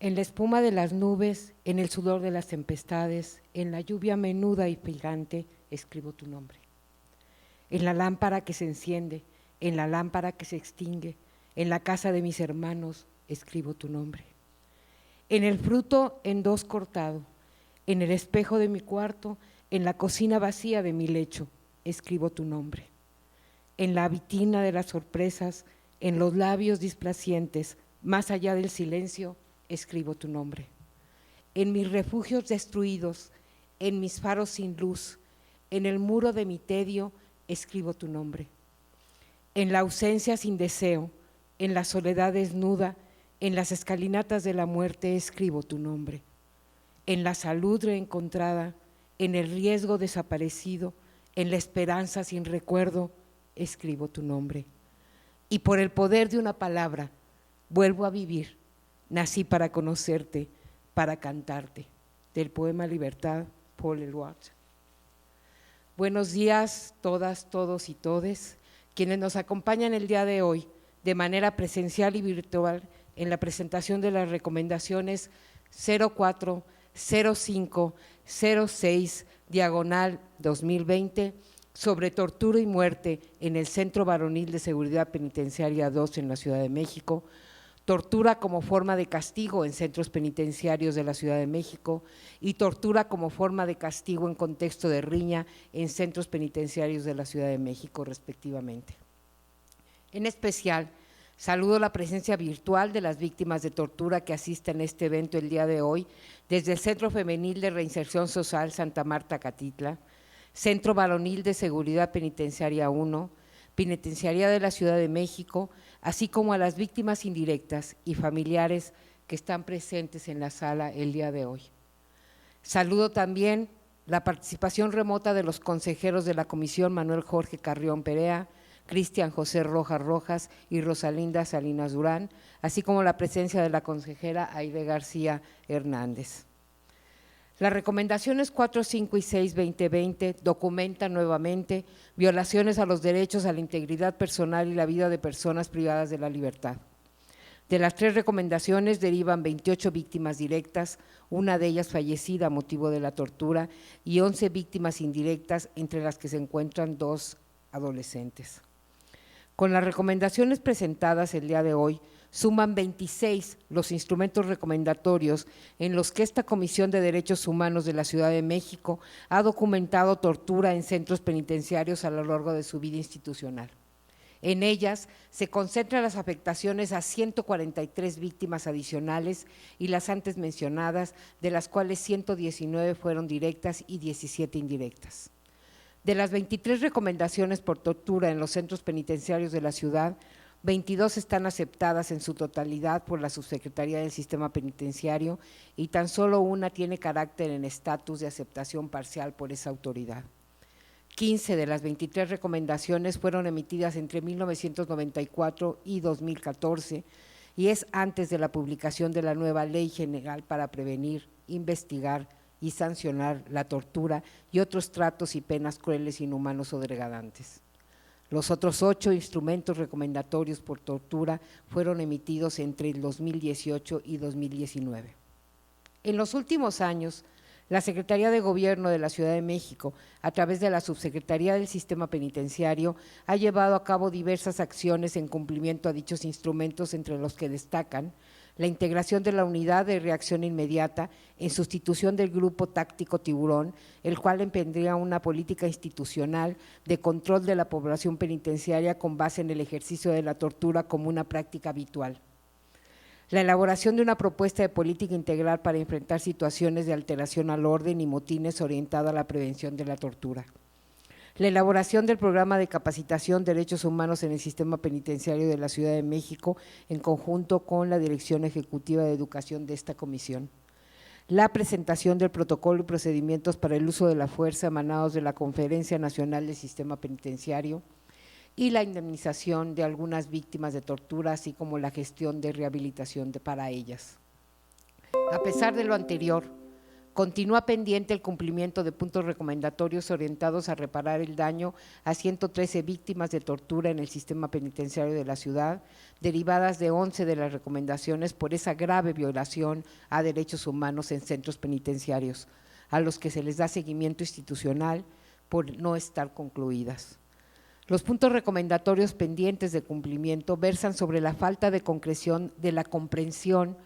En la espuma de las nubes, en el sudor de las tempestades, en la lluvia menuda y gigante, escribo tu nombre. En la lámpara que se enciende, en la lámpara que se extingue, en la casa de mis hermanos, escribo tu nombre. En el fruto en dos cortado, en el espejo de mi cuarto, en la cocina vacía de mi lecho, escribo tu nombre. En la vitina de las sorpresas, en los labios displacientes, más allá del silencio, escribo tu nombre. En mis refugios destruidos, en mis faros sin luz, en el muro de mi tedio, escribo tu nombre. En la ausencia sin deseo, en la soledad desnuda, en las escalinatas de la muerte, escribo tu nombre. En la salud reencontrada, en el riesgo desaparecido, en la esperanza sin recuerdo, escribo tu nombre. Y por el poder de una palabra, vuelvo a vivir. Nací para conocerte, para cantarte. Del poema Libertad, Paul Eluard. Buenos días, todas, todos y todes, quienes nos acompañan el día de hoy de manera presencial y virtual en la presentación de las recomendaciones 04, 05, 06, diagonal 2020, sobre tortura y muerte en el Centro Varonil de Seguridad Penitenciaria 2 en la Ciudad de México, tortura como forma de castigo en centros penitenciarios de la Ciudad de México y tortura como forma de castigo en contexto de riña en centros penitenciarios de la Ciudad de México, respectivamente. En especial, saludo la presencia virtual de las víctimas de tortura que asisten a este evento el día de hoy desde el Centro Femenil de Reinserción Social Santa Marta Catitla, Centro Varonil de Seguridad Penitenciaria 1, Penitenciaría de la Ciudad de México, así como a las víctimas indirectas y familiares que están presentes en la sala el día de hoy. Saludo también la participación remota de los consejeros de la Comisión Manuel Jorge Carrión Perea, Cristian José Rojas Rojas y Rosalinda Salinas Durán, así como la presencia de la consejera Aide García Hernández. Las recomendaciones 4, 5 y 6, 2020 documentan nuevamente violaciones a los derechos a la integridad personal y la vida de personas privadas de la libertad. De las 3 recomendaciones derivan 28 víctimas directas, una de ellas fallecida a motivo de la tortura, y 11 víctimas indirectas, entre las que se encuentran 2 adolescentes. Con las recomendaciones presentadas el día de hoy, suman 26 los instrumentos recomendatorios en los que esta Comisión de Derechos Humanos de la Ciudad de México ha documentado tortura en centros penitenciarios a lo largo de su vida institucional. En ellas se concentran las afectaciones a 143 víctimas adicionales y las antes mencionadas, de las cuales 119 fueron directas y 17 indirectas. De las 23 recomendaciones por tortura en los centros penitenciarios de la ciudad, 22 están aceptadas en su totalidad por la Subsecretaría del Sistema Penitenciario y tan solo una tiene carácter en estatus de aceptación parcial por esa autoridad. 15 de las 23 recomendaciones fueron emitidas entre 1994 y 2014 y es antes de la publicación de la nueva Ley General para prevenir, investigar y sancionar la tortura y otros tratos y penas crueles, inhumanos o degradantes. Los otros 8 instrumentos recomendatorios por tortura fueron emitidos entre el 2018 y 2019. En los últimos años, la Secretaría de Gobierno de la Ciudad de México, a través de la Subsecretaría del Sistema Penitenciario, ha llevado a cabo diversas acciones en cumplimiento a dichos instrumentos, entre los que destacan la integración de la Unidad de Reacción Inmediata en sustitución del Grupo Táctico Tiburón, el cual emprendría una política institucional de control de la población penitenciaria con base en el ejercicio de la tortura como una práctica habitual. La elaboración de una propuesta de política integral para enfrentar situaciones de alteración al orden y motines orientada a la prevención de la tortura. La elaboración del programa de capacitación de derechos humanos en el sistema penitenciario de la Ciudad de México en conjunto con la Dirección Ejecutiva de Educación de esta comisión. La presentación del protocolo y procedimientos para el uso de la fuerza emanados de la Conferencia Nacional del Sistema Penitenciario y la indemnización de algunas víctimas de tortura, así como la gestión de rehabilitación para ellas. A pesar de lo anterior, Continúa pendiente el cumplimiento de puntos recomendatorios orientados a reparar el daño a 113 víctimas de tortura en el sistema penitenciario de la ciudad, derivadas de 11 de las recomendaciones por esa grave violación a derechos humanos en centros penitenciarios, a los que se les da seguimiento institucional por no estar concluidas. Los puntos recomendatorios pendientes de cumplimiento versan sobre la falta de concreción de la comprensión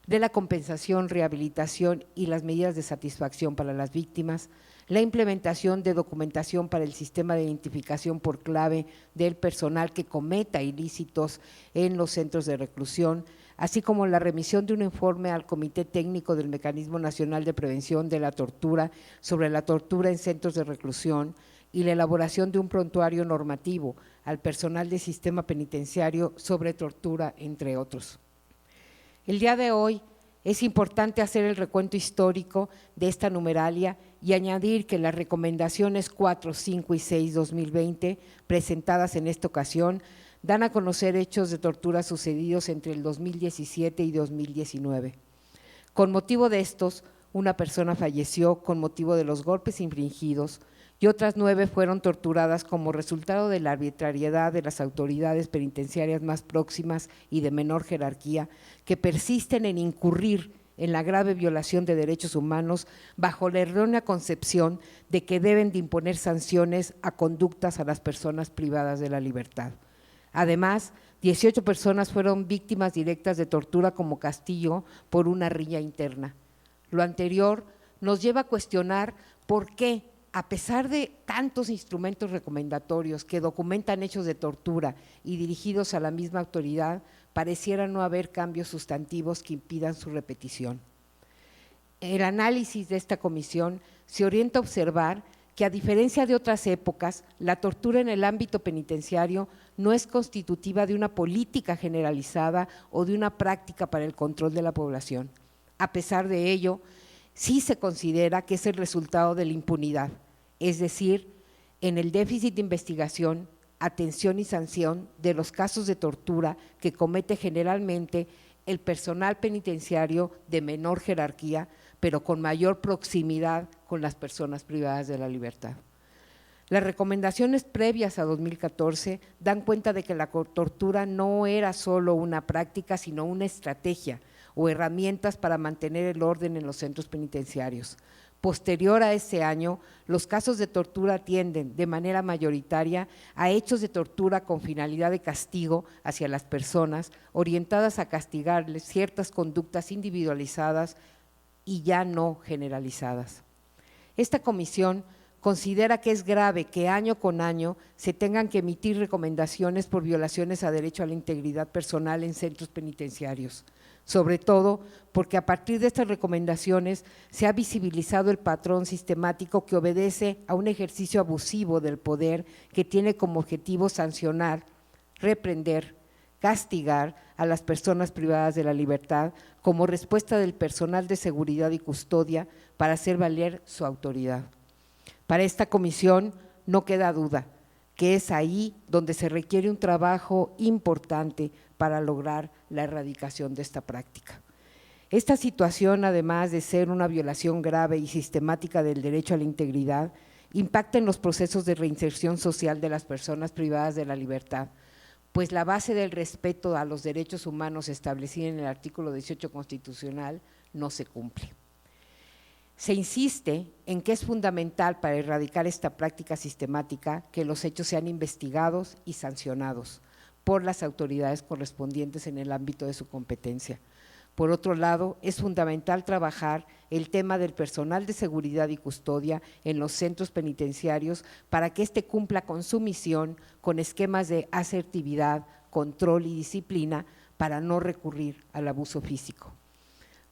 de la compensación, rehabilitación y las medidas de satisfacción para las víctimas, la implementación de documentación para el sistema de identificación por clave del personal que cometa ilícitos en los centros de reclusión, así como la remisión de un informe al Comité Técnico del Mecanismo Nacional de Prevención de la Tortura sobre la tortura en centros de reclusión y la elaboración de un prontuario normativo al personal del sistema penitenciario sobre tortura, entre otros. El día de hoy es importante hacer el recuento histórico de esta numeralia y añadir que las recomendaciones 4, 5 y 6 2020 presentadas en esta ocasión dan a conocer hechos de tortura sucedidos entre el 2017 y 2019. Con motivo de estos, una persona falleció con motivo de los golpes infringidos y otras 9 fueron torturadas como resultado de la arbitrariedad de las autoridades penitenciarias más próximas y de menor jerarquía, que persisten en incurrir en la grave violación de derechos humanos bajo la errónea concepción de que deben de imponer sanciones a conductas a las personas privadas de la libertad. Además, 18 personas fueron víctimas directas de tortura como castigo por una riña interna. Lo anterior nos lleva a cuestionar por qué, a pesar de tantos instrumentos recomendatorios que documentan hechos de tortura y dirigidos a la misma autoridad, pareciera no haber cambios sustantivos que impidan su repetición. El análisis de esta comisión se orienta a observar que, a diferencia de otras épocas, la tortura en el ámbito penitenciario no es constitutiva de una política generalizada o de una práctica para el control de la población. A pesar de ello, sí se considera que es el resultado de la impunidad, es decir, en el déficit de investigación, atención y sanción de los casos de tortura que comete generalmente el personal penitenciario de menor jerarquía, pero con mayor proximidad con las personas privadas de la libertad. Las recomendaciones previas a 2014 dan cuenta de que la tortura no era solo una práctica, sino una estrategia o herramientas para mantener el orden en los centros penitenciarios. Posterior a ese año, los casos de tortura tienden de manera mayoritaria a hechos de tortura con finalidad de castigo hacia las personas, orientadas a castigarles ciertas conductas individualizadas y ya no generalizadas. Esta comisión considera que es grave que año con año se tengan que emitir recomendaciones por violaciones a derecho a la integridad personal en centros penitenciarios, sobre todo porque a partir de estas recomendaciones se ha visibilizado el patrón sistemático que obedece a un ejercicio abusivo del poder que tiene como objetivo sancionar, reprender, castigar a las personas privadas de la libertad como respuesta del personal de seguridad y custodia para hacer valer su autoridad. Para esta comisión no queda duda que es ahí donde se requiere un trabajo importante para lograr la erradicación de esta práctica. Esta situación, además de ser una violación grave y sistemática del derecho a la integridad, impacta en los procesos de reinserción social de las personas privadas de la libertad, pues la base del respeto a los derechos humanos establecida en el artículo 18 constitucional no se cumple. Se insiste en que es fundamental para erradicar esta práctica sistemática que los hechos sean investigados y sancionados por las autoridades correspondientes en el ámbito de su competencia. Por otro lado, es fundamental trabajar el tema del personal de seguridad y custodia en los centros penitenciarios para que éste cumpla con su misión con esquemas de asertividad, control y disciplina para no recurrir al abuso físico.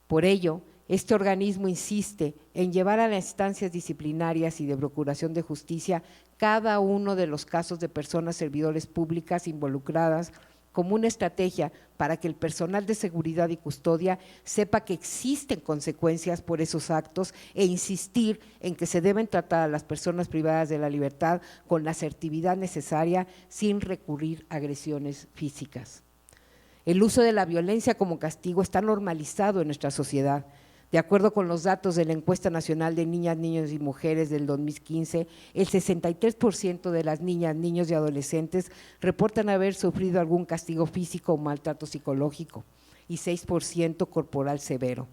Por ello, este organismo insiste en llevar a las instancias disciplinarias y de procuración de justicia cada uno de los casos de personas servidores públicas involucradas como una estrategia para que el personal de seguridad y custodia sepa que existen consecuencias por esos actos e insistir en que se deben tratar a las personas privadas de la libertad con la asertividad necesaria sin recurrir a agresiones físicas. El uso de la violencia como castigo está normalizado en nuestra sociedad, De acuerdo con los datos de la Encuesta Nacional de Niñas, Niños y Mujeres del 2015, el 63% de las niñas, niños y adolescentes reportan haber sufrido algún castigo físico o maltrato psicológico y 6% corporal severo.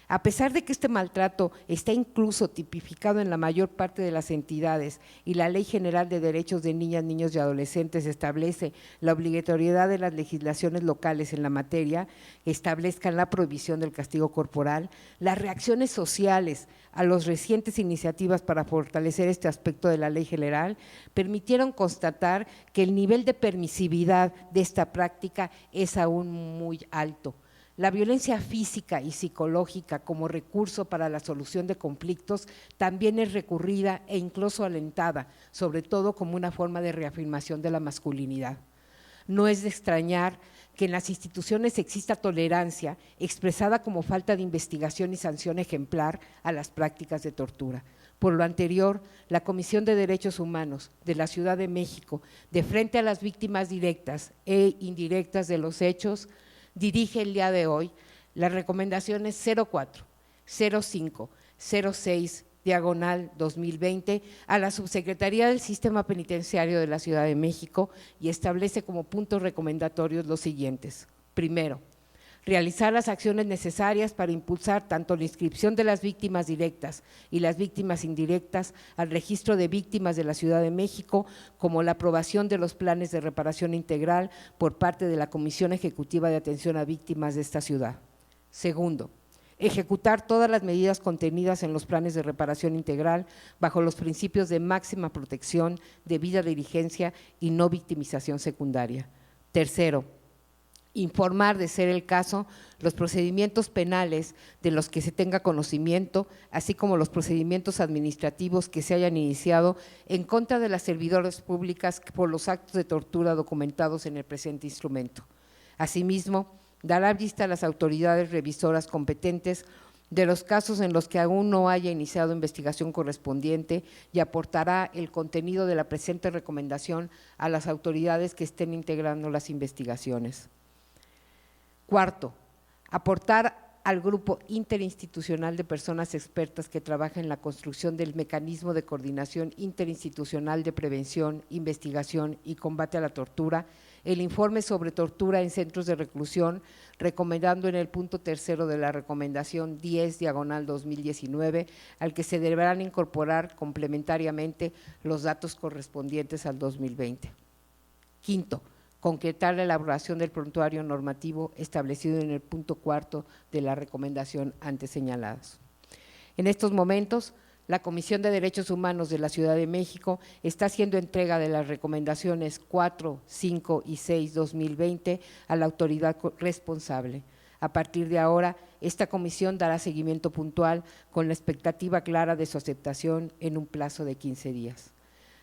A pesar de que este maltrato está incluso tipificado en la mayor parte de las entidades y la Ley General de Derechos de Niñas, Niños y Adolescentes establece la obligatoriedad de las legislaciones locales en la materia, establezcan la prohibición del castigo corporal, las reacciones sociales a las recientes iniciativas para fortalecer este aspecto de la Ley General permitieron constatar que el nivel de permisividad de esta práctica es aún muy alto. La violencia física y psicológica como recurso para la solución de conflictos también es recurrida e incluso alentada, sobre todo como una forma de reafirmación de la masculinidad. No es de extrañar que en las instituciones exista tolerancia expresada como falta de investigación y sanción ejemplar a las prácticas de tortura. Por lo anterior, la Comisión de Derechos Humanos de la Ciudad de México, de frente a las víctimas directas e indirectas de los hechos, dirige el día de hoy las recomendaciones 04, 05, 06/2020 a la Subsecretaría del Sistema Penitenciario de la Ciudad de México y establece como puntos recomendatorios los siguientes. Primero, realizar las acciones necesarias para impulsar tanto la inscripción de las víctimas directas y las víctimas indirectas al registro de víctimas de la Ciudad de México, como la aprobación de los planes de reparación integral por parte de la Comisión Ejecutiva de Atención a Víctimas de esta ciudad. Segundo, ejecutar todas las medidas contenidas en los planes de reparación integral bajo los principios de máxima protección, debida diligencia y no victimización secundaria. Tercero, informar, de ser el caso, los procedimientos penales de los que se tenga conocimiento, así como los procedimientos administrativos que se hayan iniciado en contra de las servidoras públicas por los actos de tortura documentados en el presente instrumento. Asimismo, dará vista a las autoridades revisoras competentes de los casos en los que aún no haya iniciado investigación correspondiente y aportará el contenido de la presente recomendación a las autoridades que estén integrando las investigaciones. Cuarto, aportar al grupo interinstitucional de personas expertas que trabaja en la construcción del mecanismo de coordinación interinstitucional de prevención, investigación y combate a la tortura, el informe sobre tortura en centros de reclusión, recomendando en el punto tercero de la recomendación 10/2019, al que se deberán incorporar complementariamente los datos correspondientes al 2020. Quinto, concretar la elaboración del prontuario normativo establecido en el punto cuarto de la recomendación antes señaladas. En estos momentos, la Comisión de Derechos Humanos de la Ciudad de México está haciendo entrega de las recomendaciones 4, 5 y 6/2020 a la autoridad responsable. A partir de ahora, esta comisión dará seguimiento puntual con la expectativa clara de su aceptación en un plazo de 15 días.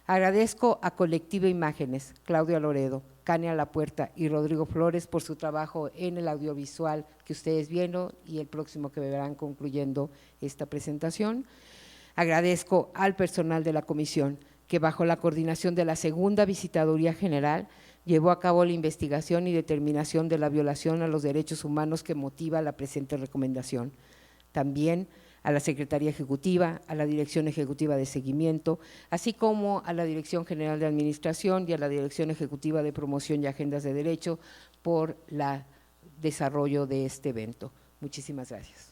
Agradezco a Colectiva Imágenes, Claudia Loredo, Kania La Puerta y Rodrigo Flores por su trabajo en el audiovisual que ustedes vieron y el próximo que verán concluyendo esta presentación. Agradezco al personal de la comisión que bajo la coordinación de la Segunda Visitaduría General llevó a cabo la investigación y determinación de la violación a los derechos humanos que motiva la presente recomendación. También a la Secretaría Ejecutiva, a la Dirección Ejecutiva de Seguimiento, así como a la Dirección General de Administración y a la Dirección Ejecutiva de Promoción y Agendas de Derecho por el desarrollo de este evento. Muchísimas gracias.